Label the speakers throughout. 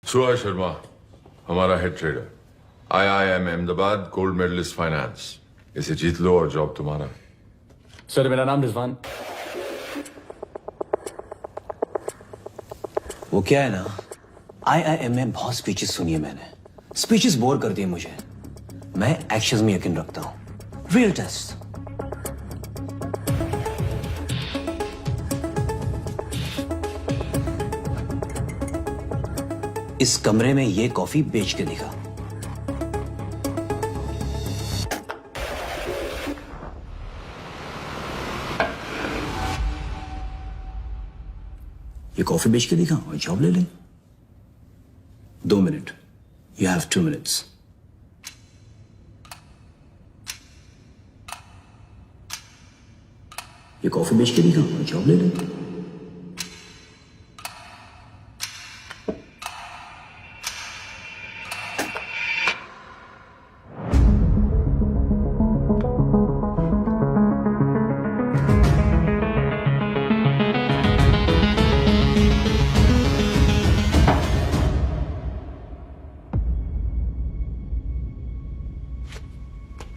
Speaker 1: सुहा शर्मा हमारा head trader, IIM Ahmedabad gold medalist finance. इसे जीत लो और जॉब तुम्हारा।
Speaker 2: सर मेरा नाम रिजवान।
Speaker 3: वो क्या है ना, IIM में बहुत स्पीचेस सुनी है मैंने। स्पीचेस बोर कर दिए मुझे। मैं एक्शंस में यकीन रखता हूं। Real test. इस कमरे में ये कॉफी बेच के दिखा। ये कॉफी बेच के दिखा और जॉब ले ले। 2 मिनट। You have 2 minutes. ये कॉफी बेच के दिखा और जॉब ले ले।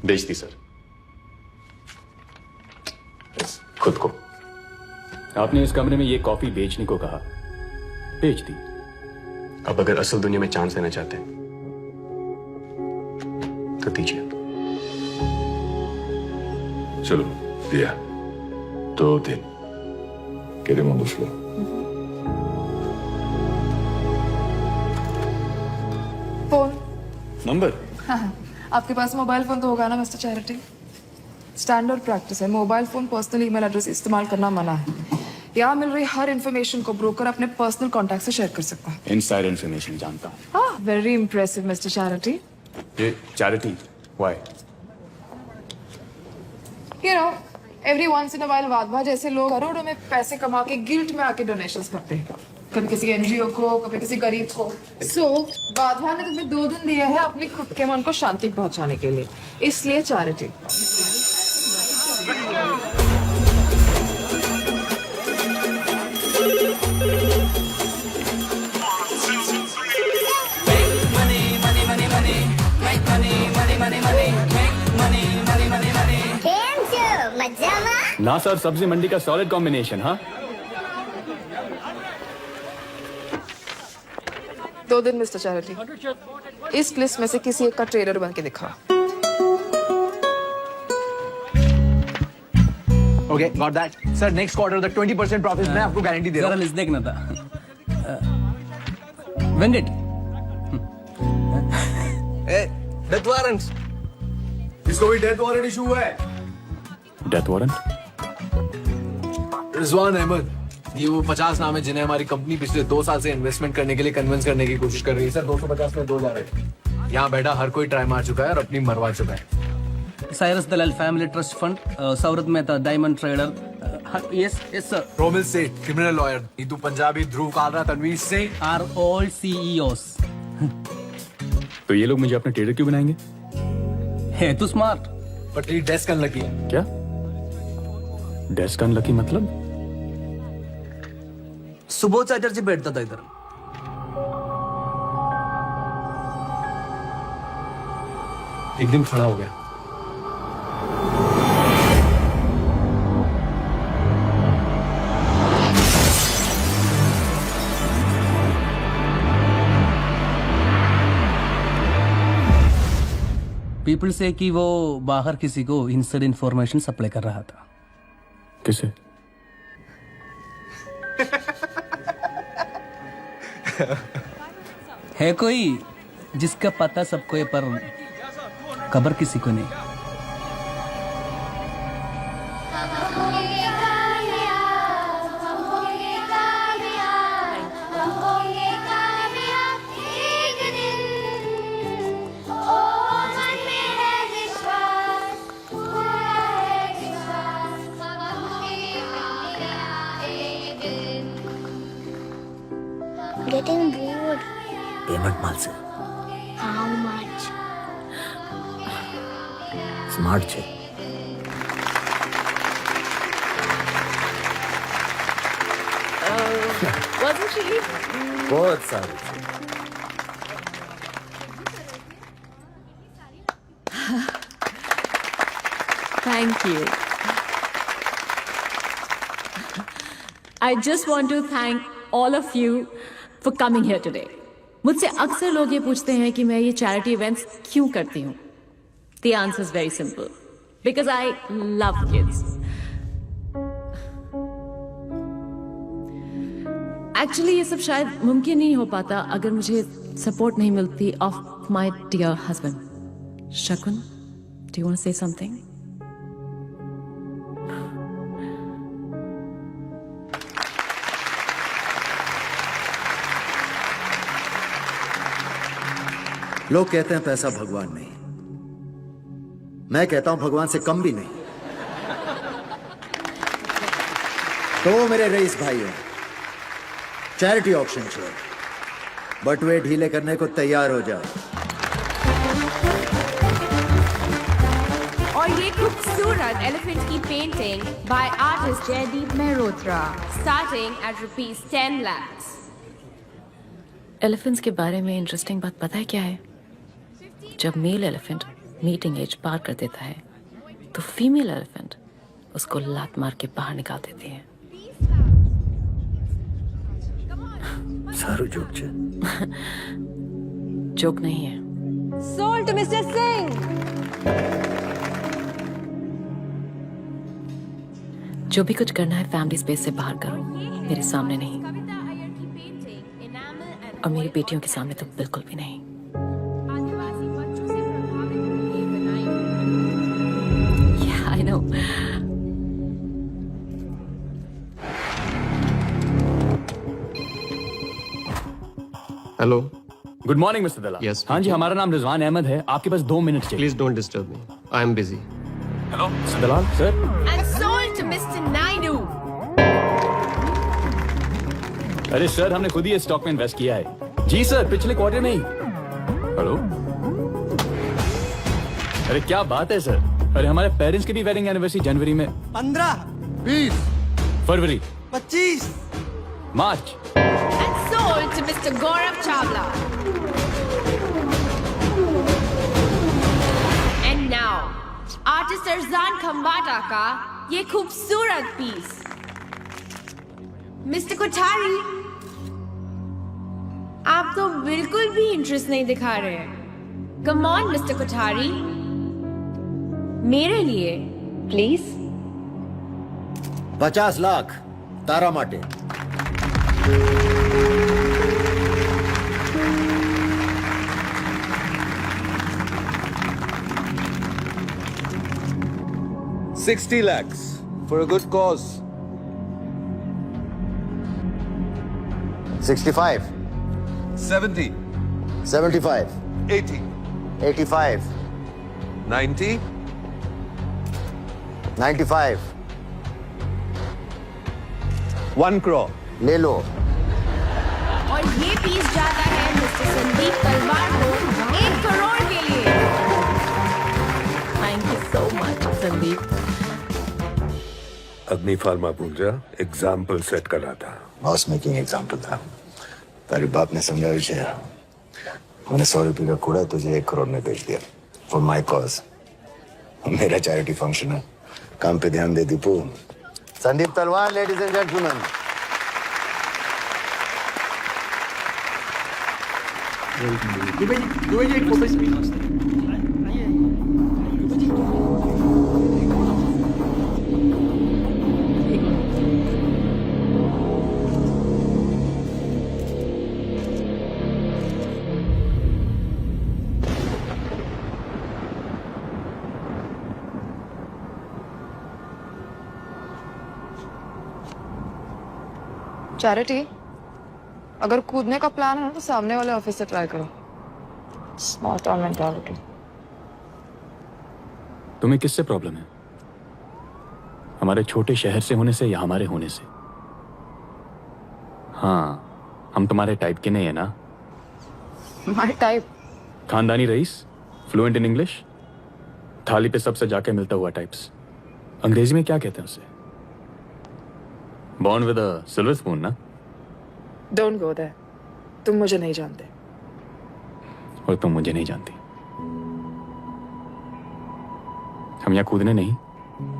Speaker 2: बेच दी सर। खुद को। आपने इस कमरे में ये कॉफी बेचने को कहा, बेच दी।
Speaker 4: अब अगर असल दुनिया में चांस लेना चाहते हैं तो दीजिए।
Speaker 1: चलो दिया। 2 दिन queremos verlo।
Speaker 5: फोन।
Speaker 2: नंबर?
Speaker 5: हाँ, आपके पास मोबाइल फोन तो होगा ना मिस्टर चैरिटी? स्टैंडर्ड प्रैक्टिस है, mobile phone personal email address इस्तेमाल करना मना है। यहाँ मिल रही हर इन्फॉर्मेशन को ब्रोकर अपने पर्सनल कॉन्टैक्ट से शेयर कर सकता है।
Speaker 2: इनसाइड इन्फॉर्मेशन जानता हूँ।
Speaker 5: हाँ, वेरी इंप्रेसिव मिस्टर चैरिटी।
Speaker 2: ये Charity why?
Speaker 5: You know, every once in a while Wadhwa जैसे लोग करोड़ों में पैसे कमा के गिल्ट में आके डोनेशंस करते हैं। कभी किसी एनजीओ को, कभी किसी गरीब को। सो वाधवा ने तुम्हें 2 दिन दिए हैं अपने खुद के मन को शांति पहुंचाने के लिए, इसलिए चैरिटी।
Speaker 2: ना सर, सब्जी मंडी का सॉलिड कॉम्बिनेशन। हाँ,
Speaker 5: 2 दिन मिस्टर चैरिटी। इस लिस्ट में से किसी एक का ट्रेडर बन के दिखा।
Speaker 6: Okay, got that. Sir, next quarter the 20% profits मैं आपको गारंटी दे रहा हूँ।
Speaker 7: जरा लिस्ट देखना था। वेंकट।
Speaker 6: Death warrant. इसको भी डेथ वारंट इशू हुआ है।
Speaker 2: Death warrant?
Speaker 6: रिजवान अहमद, ये वो 50 नाम है जिन्हें हमारी कंपनी पिछले 2 साल से इन्वेस्टमेंट करने के लिए कन्विंस करने की कोशिश कर रही है। सर 250 में 2 जा रहे हैं। यहाँ बैठा हर कोई ट्राई मार चुका है और अपनी मरवा चुका है।
Speaker 7: Cyrus Dalal family trust fund, Saurat Mehta diamond trader. Yes yes sir.
Speaker 6: Romil Seth criminal lawyer, Neetu Punjabi, Dhruv Kalra, Tanveer Singh
Speaker 7: are all CEOs।
Speaker 2: तो ये लोग मुझे अपना ट्रेडर क्यों बनाएंगे?
Speaker 7: है तो स्मार्ट।
Speaker 6: बट ये डेस्क अनलकी है।
Speaker 2: क्या डेस्क अनलकी मतलब?
Speaker 7: सुबह चार्जर से बैठता था इधर।
Speaker 6: एक दिन खड़ा हो गया।
Speaker 7: पीपल से कि वो बाहर किसी को इनसाइड इंफॉर्मेशन सप्लाई कर रहा था।
Speaker 2: किसे?
Speaker 7: है कोई जिसका पता सबको है पर खबर किसी को नहीं।
Speaker 8: Getting bored.
Speaker 3: पेमेंट माल से
Speaker 8: How much?
Speaker 3: स्मार्ट છે।
Speaker 5: Wasn't she?
Speaker 3: बहुत सारे।
Speaker 9: Thank you. I just want to thank all of you for coming here today. मुझसे अक्सर लोग ये पूछते हैं कि मैं ये चैरिटी इवेंट्स क्यों करती हूँ. The answer is very simple. Because I love kids. Actually ये सब शायद मुमकिन नहीं हो पाता अगर मुझे सपोर्ट नहीं मिलती ऑफ माय डियर हस्बैंड. शकुन, do you want to say something?
Speaker 10: लोग कहते हैं पैसा भगवान नहीं, मैं कहता हूं भगवान से कम भी नहीं. तो मेरे रईस भाइयों, चैरिटी ऑक्शन छोड़ बटुए ढीले करने को तैयार हो जाओ.
Speaker 8: और ये खूबसूरत एलिफेंट की painting by artist Jaydeep Mehrotra starting at ₹10 lakhs.
Speaker 9: Elephants के बारे में इंटरेस्टिंग बात पता है क्या है? जब मेल एलिफेंट मीटिंग एज पार कर देता है तो फीमेल एलिफेंट उसको लात मार के बाहर निकाल देती है.
Speaker 10: सारू जोक छे.
Speaker 9: जोक नहीं है.
Speaker 8: Sold to Mr. Singh.
Speaker 9: जो भी कुछ करना है फैमिली स्पेस से बाहर करो, मेरे सामने नहीं.
Speaker 8: कविता अय्यर की पेंटिंग एनामल एंड
Speaker 9: और मेरी बेटियों के सामने तो बिल्कुल भी नहीं.
Speaker 8: आदिवासी बच्चों से प्रभावित होकर बनाई.
Speaker 9: Yeah, I know.
Speaker 4: Hello.
Speaker 2: Good morning mister Dalal.
Speaker 4: Yes,
Speaker 2: हाँ जी, हमारा नाम रिजवान अहमद है. आपके पास 2 मिनट चाहिए.
Speaker 4: Please don't disturb me, I am busy.
Speaker 2: Hello mister Dalal. Sir.
Speaker 8: And sold to Mr. Naidu.
Speaker 2: अरे सर, हमने खुद ही इस स्टॉक में इन्वेस्ट किया है. जी सर, पिछले क्वार्टर में ही. हेलो. अरे क्या बात है सर. अरे हमारे पेरेंट्स की भी वेडिंग एनिवर्सरी जनवरी में.
Speaker 10: 15, 20,
Speaker 2: फरवरी,
Speaker 10: 25.
Speaker 2: मार्च.
Speaker 8: And sold to Mr. Gaurav Chawla. And now, artist Arzan Khambata का ये खूबसूरत पीस. मिस्टर कोठारी, आप तो बिल्कुल भी इंटरेस्ट नहीं दिखा रहे हैं. कम ऑन मिस्टर कोठारी, मेरे लिए प्लीज.
Speaker 10: 50 लाख तारा माटे. $60 lakhs for a good cause. 65,
Speaker 11: 70,
Speaker 10: 75,
Speaker 11: 80,
Speaker 10: 85,
Speaker 11: 90,
Speaker 10: 95.
Speaker 11: 1 crore.
Speaker 10: ले लो.
Speaker 8: और ये पीस जाता है मिस्टर संदीप तलवार को 1 करोड़ के लिए.
Speaker 9: Thank you so much, Sandeep.
Speaker 11: अग्नि फार्मा पूजा एग्जाम्पल सेट कर रहा था.
Speaker 10: बॉस मेकिंग एग्जाम्पल था. तेरे बाप ने समझा विषय. मैंने 100 रुपये का कूड़ा तुझे 1 करोड़ में बेच दिया फॉर माई कॉज. मेरा चैरिटी फंक्शन है, काम पे ध्यान दे दीपू. संदीप तलवार, लेडीज एंड जेंटलमैन.
Speaker 5: चैरिटी, अगर कूदने का प्लान है ना तो सामने वाले ऑफिस से ट्राई करो. Small town mentality.
Speaker 2: तुम्हें किससे प्रॉब्लम है? हमारे छोटे शहर से होने से या हमारे होने से? हाँ, हम तुम्हारे टाइप के नहीं है ना.
Speaker 5: My type.
Speaker 2: खानदानी रईस, फ्लुएंट इन इंग्लिश, थाली पे सबसे जाके मिलता हुआ टाइप्स. अंग्रेजी में क्या कहते हैं उसे? Born with a silver spoon ना.
Speaker 5: Don't go there. तुम मुझे नहीं जानते.
Speaker 2: और तुम मुझे नहीं जानती. हम यहाँ कूदने नहीं,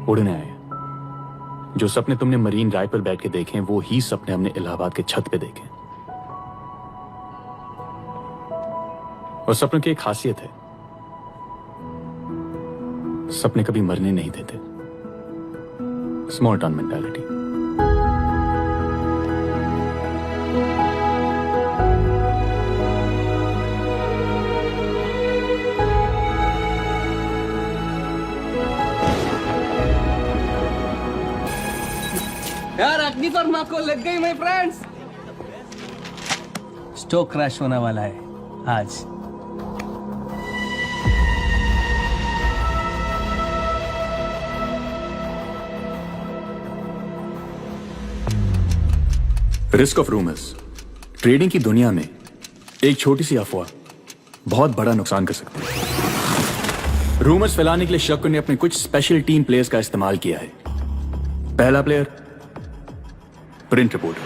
Speaker 2: उड़ने आए हैं। जो सपने तुमने मरीन ड्राइव पर बैठ के देखे हैं, वो ही सपने हमने इलाहाबाद के छत पे देखे। और सपनों की एक खासियत है, सपने कभी मरने नहीं देते। Small town mentality.
Speaker 7: यार अग्नि फर्मा को लग गई माय फ्रेंड्स। स्टॉक क्रैश होने वाला है आज।
Speaker 2: Risk of rumours. ट्रेडिंग की दुनिया में एक छोटी सी अफवाह बहुत बड़ा नुकसान कर सकती है। रूमर्स फैलाने के लिए शक्कर ने अपने कुछ स्पेशल टीम प्लेयर्स का इस्तेमाल किया है। पहला player print reporter,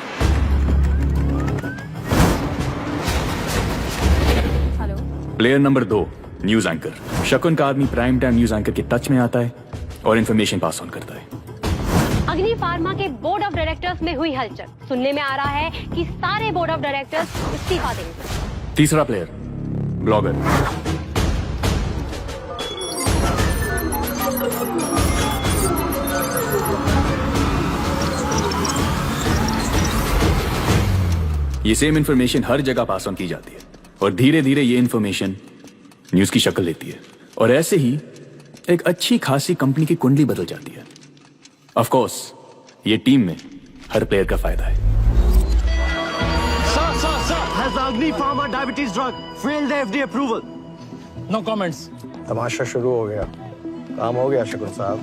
Speaker 2: player number 2 news anchor. शकुन का आदमी प्राइम टाइम न्यूज एंकर के टच में आता है और इंफॉर्मेशन पास ऑन करता है।
Speaker 8: अग्नि फार्मा के बोर्ड ऑफ डायरेक्टर्स में हुई हलचल। सुनने में आ रहा है कि सारे बोर्ड ऑफ डायरेक्टर्स इस्तीफा देंगे।
Speaker 2: तीसरा प्लेयर ब्लॉगर। ये सेम इंफॉर्मेशन हर जगह पास ऑन की जाती है और धीरे धीरे ये इंफॉर्मेशन न्यूज की शक्ल लेती है और ऐसे ही एक अच्छी खासी कंपनी की कुंडली बदल जाती है। ऑफ कोर्स ये टीम में हर प्लेयर का फायदा है।
Speaker 12: Has the Agni Pharma diabetes drug failed the FDA approval?
Speaker 7: No comments.
Speaker 10: तमाशा शुरू हो गया। काम हो गया शकुन साहब।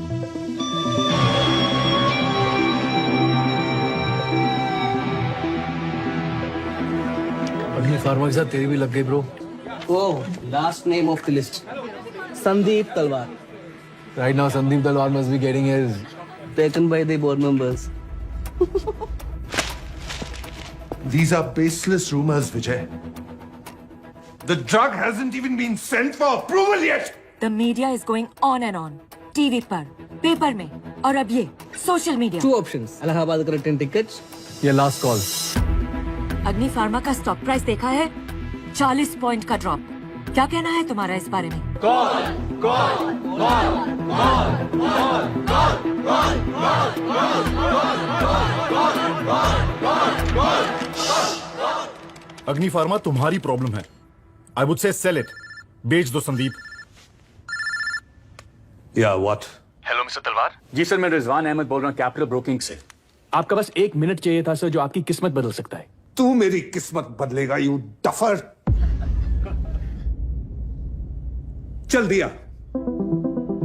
Speaker 6: अग्नि फार्मा के साथ तेरी भी लग गई bro.
Speaker 7: Oh, last name of the list Sandeep तलवार।
Speaker 6: Right now Sandeep Dalwar must be getting his
Speaker 7: Taken by the board members.
Speaker 11: These are baseless rumors, Vijay. The drug hasn't even been sent for approval yet.
Speaker 13: The media is going on and on. TV पर, paper में और अब ये social media.
Speaker 7: Two options. Allahabad का return tickets
Speaker 6: ये last call.
Speaker 13: अग्नि pharma का stock price देखा है 40 पॉइंट का ड्रॉप। क्या कहना है तुम्हारा इस बारे में?
Speaker 12: अग्नि फार्मा तुम्हारी प्रॉब्लम है। I would say sell it. बेच दो Sandeep.
Speaker 11: Yeah, what?
Speaker 2: Hello mister Talwar. जी सर, मैं रिजवान अहमद बोल रहा हूँ कैपिटल ब्रोकिंग से। आपका बस 1 मिनट चाहिए था सर, जो आपकी किस्मत बदल सकता है।
Speaker 11: तू मेरी किस्मत बदलेगा, यू डफर। चल दिया,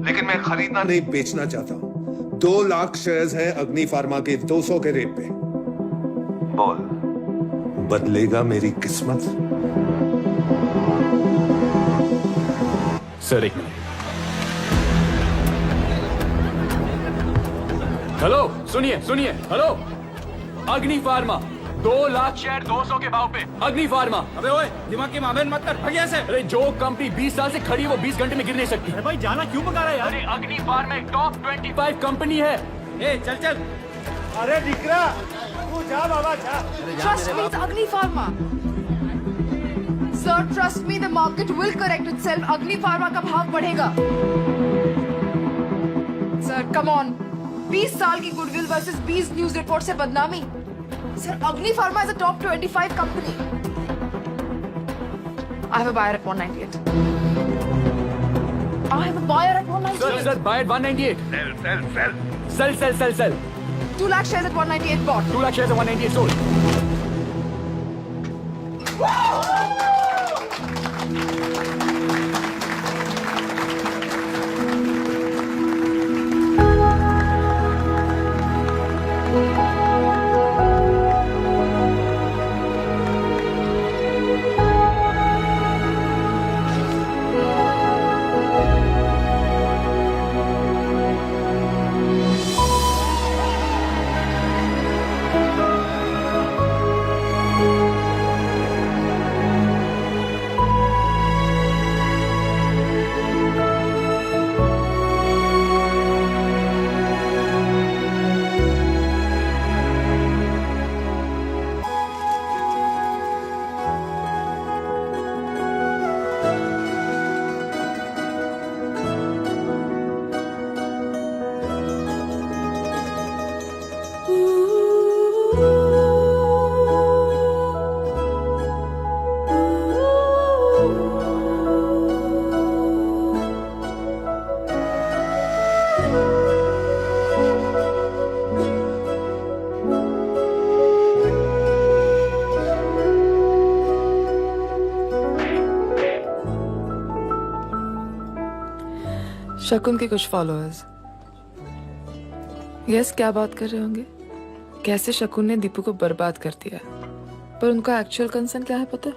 Speaker 11: लेकिन मैं खरीदना नहीं बेचना चाहता। 2 लाख शेयर्स हैं अग्नि फार्मा के 200 के रेट पे। बोल, बदलेगा मेरी किस्मत?
Speaker 2: Sir 1 minute. हेलो, सुनिए सुनिए। हेलो, अग्नि फार्मा 2 लाख शेयर 200 के भाव पे। अग्नि फार्मा।
Speaker 7: अबे ओए, दिमाग की मामले मत कर, भाग यहाँ से।
Speaker 2: अरे जो कंपनी 20 साल से खड़ी है वो 20 घंटे में गिर नहीं सकती।
Speaker 12: भाई जाना क्यों पका रहा है यार?
Speaker 2: अरे अग्नि फार्मा एक टॉप 25 कंपनी है।
Speaker 7: ए चल चल।
Speaker 12: अरे दिकरा, तू जा बाबा जा।
Speaker 5: Trust me, it's Agni Pharma. Sir, trust me, the market will correct itself. Agni Pharma का भाव बढ़ेगा। Sir, come on. 20 साल की गुडविल वर्सेस 20 न्यूज रिपोर्ट से बदनामी। Sir, Agni Pharma is a top 25 company. I have a buyer at 198. I have a buyer at 198.
Speaker 2: Sir buy at 198. Sell.
Speaker 5: 2 lakh shares at 198 bought.
Speaker 2: 2 lakh shares at 198 sold.
Speaker 5: शकुन के कुछ followers. Yes, क्या बात कर रहे होंगे? कैसे शकुन ने दीपू को बर्बाद कर दिया, पर उनका एक्चुअल कंसर्न क्या है पता है?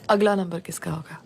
Speaker 5: अगला नंबर किसका होगा?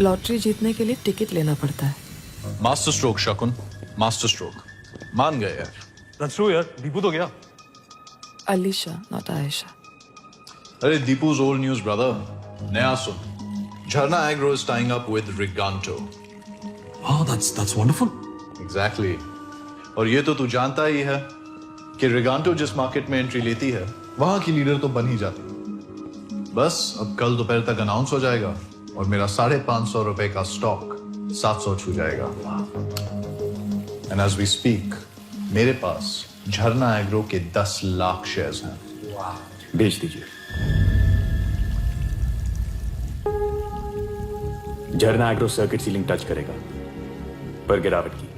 Speaker 5: लॉटरी जीतने के लिए टिकट लेना पड़ता है।
Speaker 6: मास्टर स्ट्रोक शकुन, मास्टर स्ट्रोक। मान गए यार।
Speaker 12: That's true यार, दीपू तो गया।
Speaker 5: अलीशा, नॉट आयशा।
Speaker 6: अरे दीपू's old news brother। नया सुन। झरना agro is tying up with Riganto।
Speaker 3: Oh, that's wonderful.
Speaker 6: Exactly। और ये तो तू जानता ही है कि Riganto जिस मार्केट में एंट्री लेती है वहां की लीडर तो बन ही जाती। बस अब कल दोपहर तक अनाउंस हो जाएगा और मेरा 550 रुपए का स्टॉक 700 छू जाएगा। एंड एज वी स्पीक मेरे पास झरना एग्रो के 10 लाख शेयर्स हैं।
Speaker 2: भेज दीजिए। झरना एग्रो सर्किट सीलिंग टच करेगा पर गिरावट की।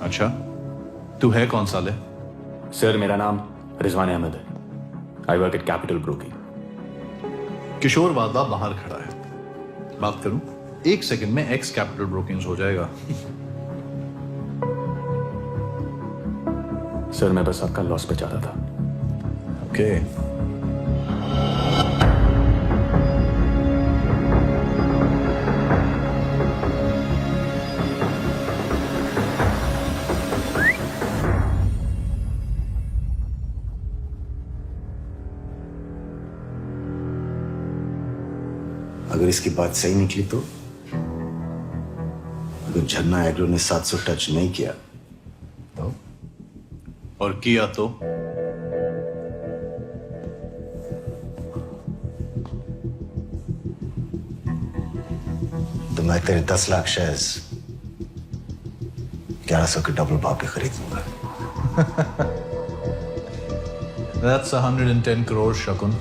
Speaker 6: अच्छा, तू है कौन साले?
Speaker 2: सर मेरा नाम रिजवान अहमद है। I work at Capital Broking.
Speaker 6: Kishore Vada बाहर खड़ा है। बात करूं? 1 सेकंड में एक्स कैपिटल ब्रोकिंग हो जाएगा।
Speaker 2: सर मैं बस आपका लॉस बचा रहा था।
Speaker 6: ओके।
Speaker 10: अगर इसकी बात सही निकली तो अगर झरना एग्रो ने 700 टच नहीं किया तो
Speaker 6: और किया तो
Speaker 10: मैं तेरे 10 लाख शेयर्स 1100 के डबल भाव पे खरीद लूंगा।
Speaker 6: That's 110 crore शकुन।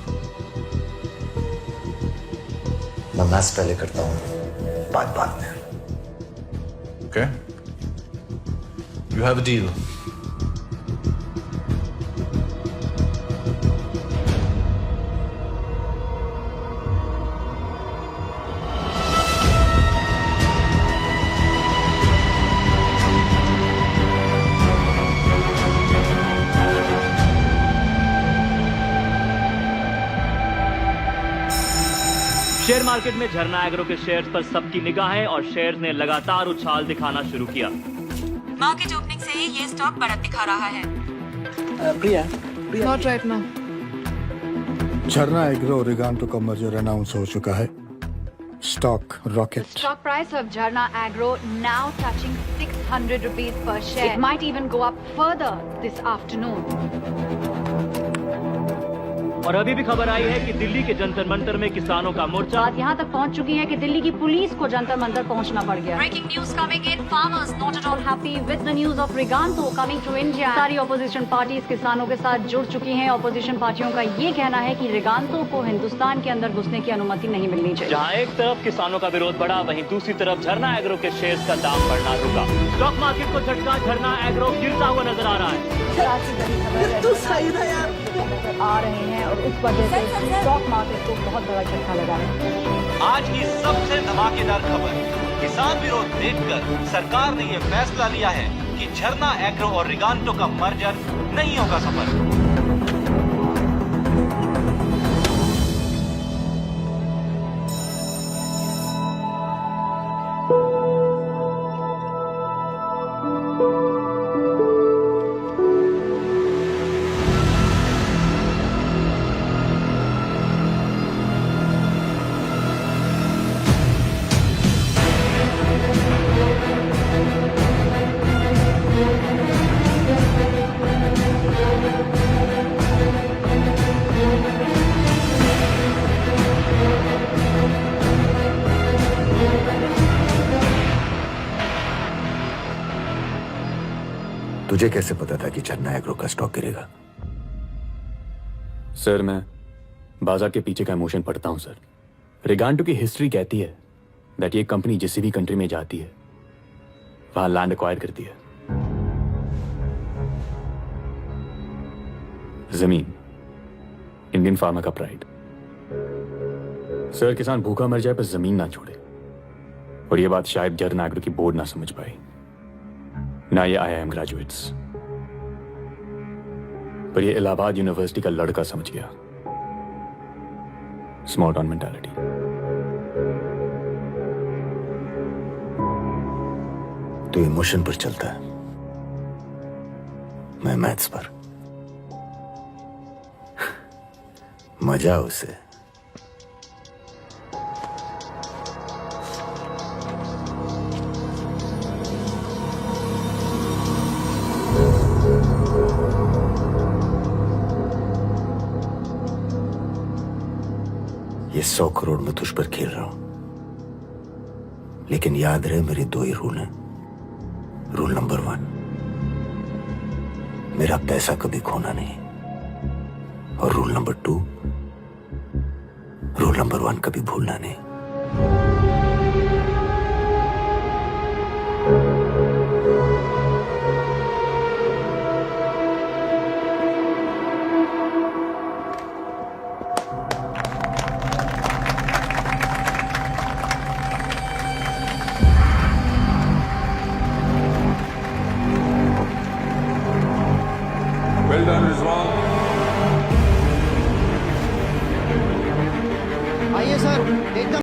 Speaker 10: मैं मैथ्स पहले करता हूँ, बाद में।
Speaker 6: Okay? You have a deal.
Speaker 14: Share market में झरना एग्रो के शेयर्स पर सबकी निगाहें और शेयर्स ने लगातार उछाल दिखाना शुरू किया।
Speaker 13: मार्केट ओपनिंग से ही ये स्टॉक बढ़त दिखा रहा है।
Speaker 5: प्रिया, नॉट राइट नाउ।
Speaker 12: झरना एग्रो और रिगांटो का मर्जर अनाउंस हो चुका है। Stock rocket.
Speaker 8: Stock price of Jharna Agro now touching 600 rupees per share. It might even go up further this afternoon.
Speaker 14: और अभी भी खबर आई है कि दिल्ली के जंतर मंतर में किसानों का मोर्चा
Speaker 8: यहाँ तक पहुँच चुकी है कि दिल्ली की पुलिस को जंतर मंतर पहुँचना पड़ गया।
Speaker 13: Breaking news coming in, farmers
Speaker 8: Not at all happy with the news of Riganto coming to India. सारी ऑपोजिशन पार्टीज किसानों के साथ जुड़ चुकी हैं। ऑपोजिशन पार्टियों का ये कहना है कि रिगांतो को हिंदुस्तान के अंदर घुसने की अनुमति नहीं मिलनी चाहिए।
Speaker 14: जहां एक तरफ किसानों का विरोध बढ़ा, वहीं दूसरी तरफ झरना एग्रो के शेयर्स का दाम बढ़ना रुका। स्टॉक मार्केट को झटका, झरना एग्रो गिरता हुआ नजर आ रहा है।
Speaker 8: आ रहे हैं और उस वजह से स्टॉक मार्केट को बहुत बड़ा झटका लगा है।
Speaker 14: आज की सबसे धमाकेदार खबर, किसान विरोध देखकर सरकार ने यह फैसला लिया है कि झरना एग्रो और रिगांटो का मर्जर नहीं होगा सफल।
Speaker 10: तुझे कैसे पता था कि झरना एग्रो का स्टॉक गिरेगा?
Speaker 2: सर मैं बाजार के पीछे का इमोशन पढ़ता हूं सर। रिगांटो की हिस्ट्री कहती है दैट ये कंपनी जिस भी कंट्री में जाती है वहां लैंड एक्वायर करती है। जमीन इंडियन फार्मा का प्राइड। सर किसान भूखा मर जाए पर जमीन ना छोड़े, और ये बात शायद झरना एग्रो की बोर्ड ना समझ पाई, ना ये IIM ग्रेजुएट्स, पर ये इलाहाबाद यूनिवर्सिटी का लड़का समझ गया। Small town mentality.
Speaker 10: तो इमोशन पर चलता है, मैं मैथ्स पर। मजा उसे। ये 100 करोड़ में तुझ पर खेल रहा हूं, लेकिन याद रहे मेरे 2 ही रूल हैं। रूल नंबर 1, मेरा पैसा कभी खोना नहीं, और रूल नंबर 2, रूल नंबर 1 कभी भूलना नहीं।
Speaker 1: Well done, Rizwan.
Speaker 7: आइए सर, एकदम